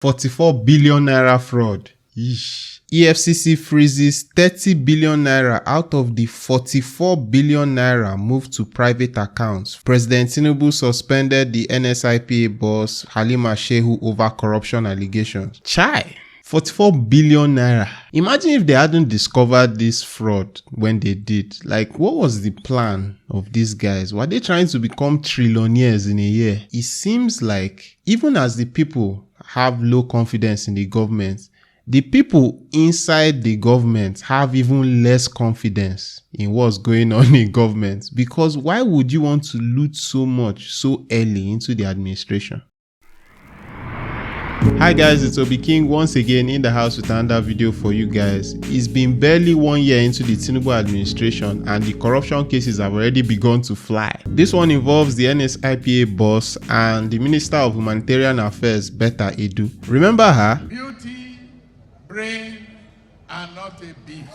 44 billion naira fraud. Yeesh. EFCC freezes 30 billion naira out of the 44 billion naira moved to private accounts. President Tinubu suspended the NSIPA boss Halima Shehu over corruption allegations. Chai! 44 billion naira. Imagine if they hadn't discovered this fraud when they did. Like, what was the plan of these guys? Were they trying to become trillionaires in a year? It seems like even as the people have low confidence in the government, the people inside the government have even less confidence in what's going on in government. Because why would you want to loot so much so early into the administration? Hi guys, it's Obi King once again in the house with another video for you guys. It's been barely 1 year into the Tinubu administration and the corruption cases have already begun to fly. This one involves the NSIPA boss and the Minister of Humanitarian Affairs, Betta Edu. Remember her? Beauty, brain, and not a beast.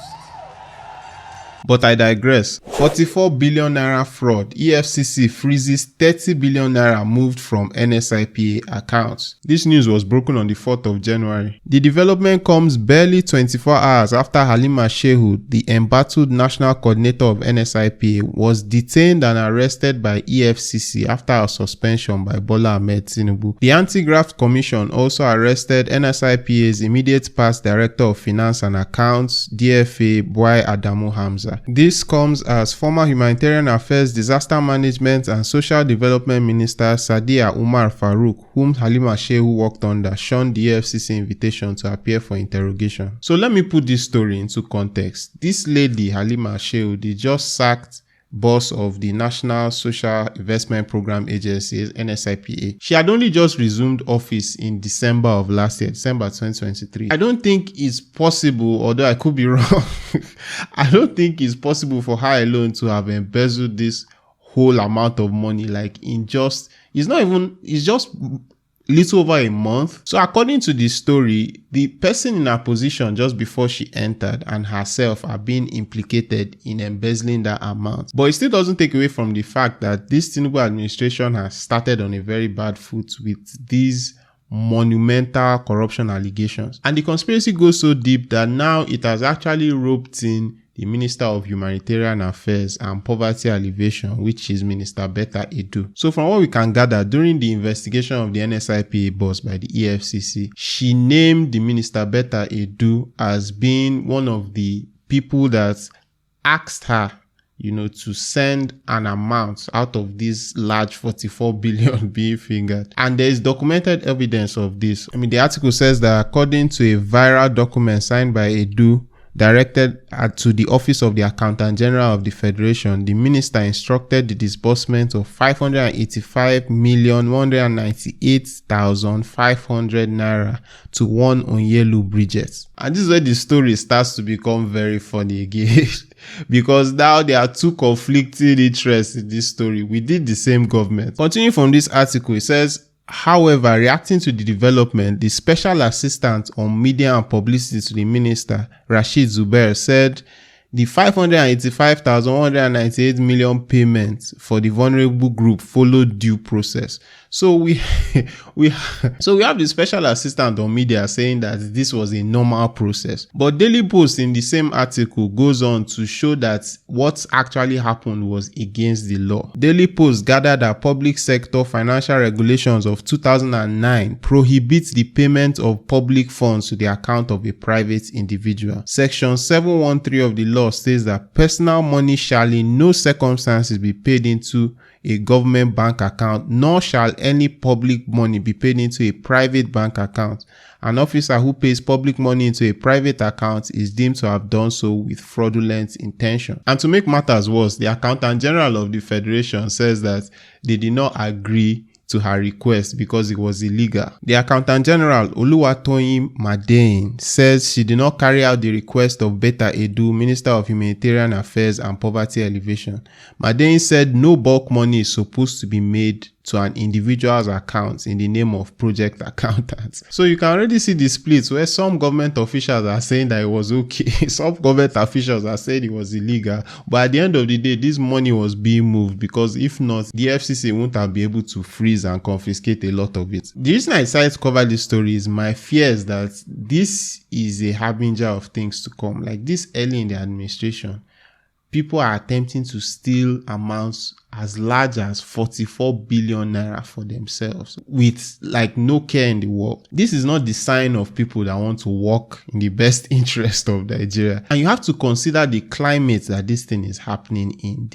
But I digress. 44 billion naira fraud. EFCC freezes 30 billion naira moved from NSIPA accounts. This news was broken on the 4th of January. The development comes barely 24 hours after Halima Shehu, the embattled national coordinator of NSIPA, was detained and arrested by EFCC after a suspension by Bola Ahmed Tinubu. The Anti-Graft Commission also arrested NSIPA's immediate past Director of Finance and Accounts, DFA Bwai Adamu Hamza. This comes as former Humanitarian Affairs, Disaster Management and Social Development Minister Sadiya Umar Farouk, whom Halima Shehu worked under, shunned the EFCC invitation to appear for interrogation. So let me put this story into context. This lady, Halima Shehu, they just sacked boss of the National Social Investment Program Agency, NSIPA. She had only just resumed office in December of last year, December 2023. I don't think it's possible, although I could be wrong, I don't think it's possible for her alone to have embezzled this whole amount of money, like in just, it's just little over a month. So according to the story, the person in her position just before she entered and herself are being implicated in embezzling that amount. But it still doesn't take away from the fact that this Tinubu administration has started on a very bad foot with these monumental corruption allegations. And the conspiracy goes so deep that now it has actually roped in the Minister of Humanitarian Affairs and Poverty Alleviation, which is Minister Betta Edu. So from what we can gather, during the investigation of the NSIPA boss by the EFCC, she named the Minister Betta Edu as being one of the people that asked her, to send an amount out of this large 44 billion being fingered. And there is documented evidence of this. The article says that according to a viral document signed by Edu, directed to the Office of the Accountant General of the Federation, the minister instructed the disbursement of 585,198,500 naira to one Onyelu Bridget. And this is where the story starts to become very funny again. Because now there are two conflicting interests in this story within the same government. Continuing from this article, it says, however, reacting to the development, the Special Assistant on Media and Publicity to the Minister, Rashid Zubair, said the 585,198 million payment for the vulnerable group followed due process. So we have the Special Assistant on Media saying that this was a normal process. But Daily Post in the same article goes on to show that what actually happened was against the law. Daily Post gathered that public sector financial regulations of 2009 prohibits the payment of public funds to the account of a private individual. Section 713 of the law states that personal money shall in no circumstances be paid into a government bank account, nor shall any public money be paid into a private bank account. An officer who pays public money into a private account is deemed to have done so with fraudulent intention. And to make matters worse, the Accountant General of the Federation says that they did not agree to her request because it was illegal. The Accountant General, Oluwatoyin Madein, says she did not carry out the request of Betta Edu, Minister of Humanitarian Affairs and Poverty Alleviation. Madein said no bulk money is supposed to be made to an individual's account in the name of project accountant. So you can already see the splits where some government officials are saying that it was okay. Some government officials are saying it was illegal. But at the end of the day, this money was being moved, because if not, the FCC won't have been able to freeze and confiscate a lot of it. The reason I decided to cover this story is my fear is that this is a harbinger of things to come. Like this early in the administration, people are attempting to steal amounts as large as 44 billion naira for themselves with like no care in the world. This is not the sign of people that want to work in the best interest of Nigeria. And you have to consider the climate that this thing is happening in.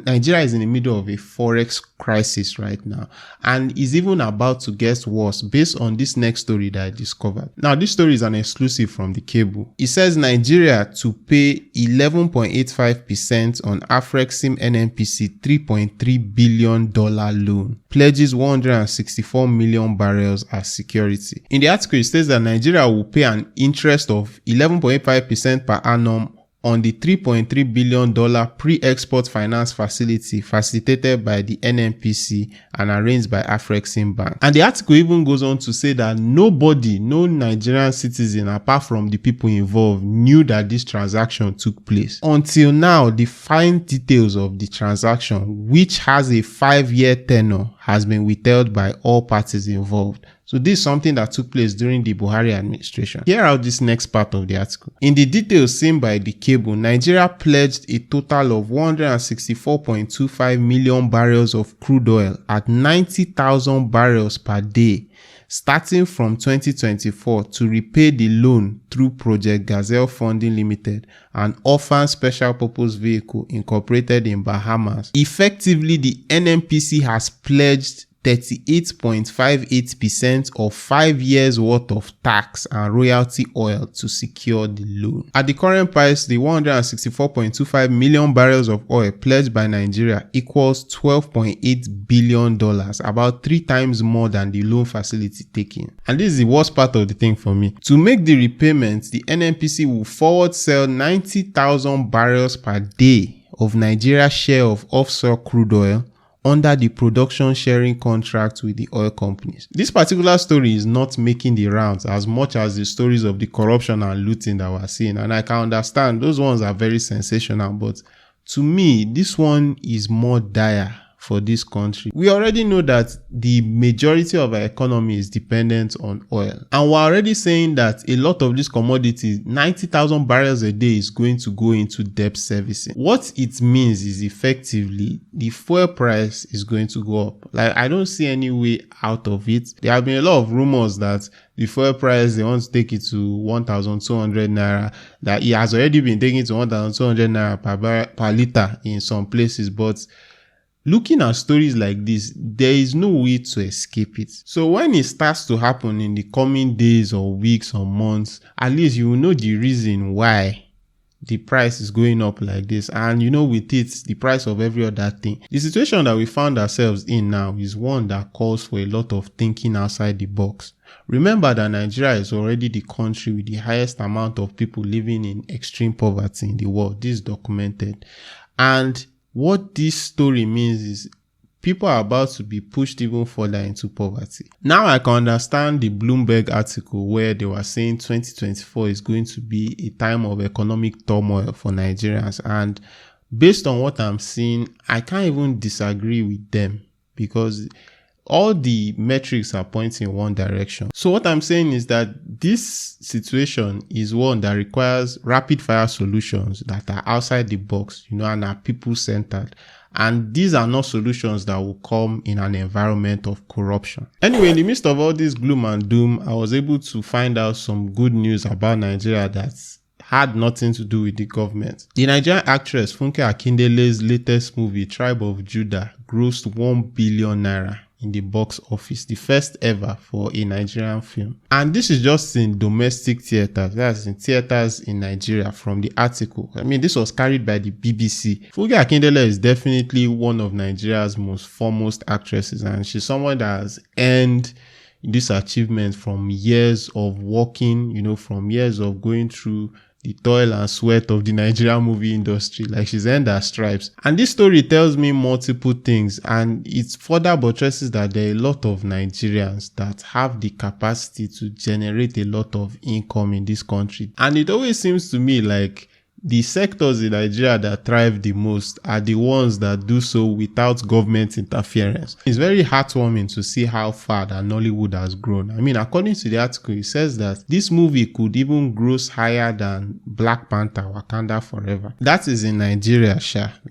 Nigeria is in the middle of a forex crisis right now, and is even about to get worse based on this next story that I discovered. Now, this story is an exclusive from The Cable. It says Nigeria to pay 11.85% on Afrexim NNPC $3.3 billion loan, pledges 164 million barrels as security. In the article, it says that Nigeria will pay an interest of 11.85% per annum on the $3.3 billion pre-export finance facility facilitated by the NNPC and arranged by Afrexim Bank. And the article even goes on to say that no Nigerian citizen apart from the people involved knew that this transaction took place. Until now, the fine details of the transaction, which has a 5-year tenure, has been withheld by all parties involved. So this is something that took place during the Buhari administration. Hear out this next part of the article. In the details seen by The Cable, Nigeria pledged a total of 164.25 million barrels of crude oil at 90,000 barrels per day, starting from 2024 to repay the loan through Project Gazelle Funding Limited, an orphan special purpose vehicle incorporated in Bahamas. Effectively, the NNPC has pledged 38.58% of 5 years worth of tax and royalty oil to secure the loan. At the current price, the 164.25 million barrels of oil pledged by Nigeria equals $12.8 billion, about 3 times more than the loan facility taken. And this is the worst part of the thing for me. To make the repayments, the NNPC will forward sell 90,000 barrels per day of Nigeria's share of offshore crude oil under the production sharing contract with the oil companies. This particular story is not making the rounds as much as the stories of the corruption and looting that we're seeing. And I can understand those ones are very sensational, but to me, this one is more dire for this country. We already know that the majority of our economy is dependent on oil. And we're already saying that a lot of these commodities, 90,000 barrels a day, is going to go into debt servicing. What it means is effectively the fuel price is going to go up. Like, I don't see any way out of it. There have been a lot of rumors that the fuel price, they want to take it to 1,200 naira, that it has already been taken to 1,200 naira per liter in some places, but looking at stories like this, there is no way to escape it. So when it starts to happen in the coming days or weeks or months, at least you will know the reason why the price is going up like this. And with it, the price of every other thing. The situation that we found ourselves in now is one that calls for a lot of thinking outside the box. Remember that Nigeria is already the country with the highest amount of people living in extreme poverty in the world. This is documented. And what this story means is people are about to be pushed even further into poverty. Now I can understand the Bloomberg article where they were saying 2024 is going to be a time of economic turmoil for Nigerians. And based on what I'm seeing, I can't even disagree with them because all the metrics are pointing in one direction. So what I'm saying is that this situation is one that requires rapid fire solutions that are outside the box, and are people-centered. And these are not solutions that will come in an environment of corruption. Anyway, in the midst of all this gloom and doom, I was able to find out some good news about Nigeria that had nothing to do with the government. The Nigerian actress Funke Akindele's latest movie, Tribe of Judah, grossed 1 billion naira in the box office, the first ever for a Nigerian film. And this is just in domestic theaters, that's in theaters in Nigeria from the article. This was carried by the BBC. Funke Akindele is definitely one of Nigeria's most foremost actresses, and she's someone that has earned this achievement from years of working, from years of going through the toil and sweat of the Nigerian movie industry. Like, she's earned her stripes. And this story tells me multiple things, and it further buttresses that there are a lot of Nigerians that have the capacity to generate a lot of income in this country. And it always seems to me like the sectors in Nigeria that thrive the most are the ones that do so without government interference. It's very heartwarming to see how far that Nollywood has grown. I mean, according to the article, it says that this movie could even gross higher than Black Panther: Wakanda Forever. That is in Nigeria,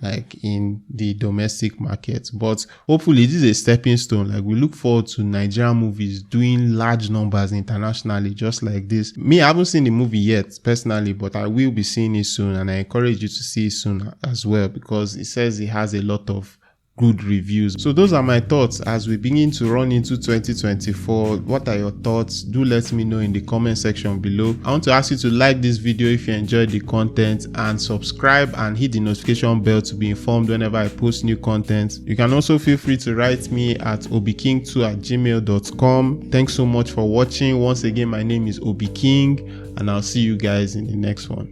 like in the domestic market. But hopefully this is a stepping stone. Like, we look forward to Nigerian movies doing large numbers internationally just like this. Me, I haven't seen the movie yet personally, but I will be seeing it soon, and I encourage you to see it soon as well, because it says it has a lot of good reviews. So those are my thoughts as we begin to run into 2024. What are your thoughts? Do let me know in the comment section below. I want to ask you to like this video if you enjoyed the content, and subscribe and hit the notification bell to be informed whenever I post new content. You can also feel free to write me at obiking2@gmail.com. Thanks so much for watching. Once again, my name is Obi King, and I'll see you guys in the next one.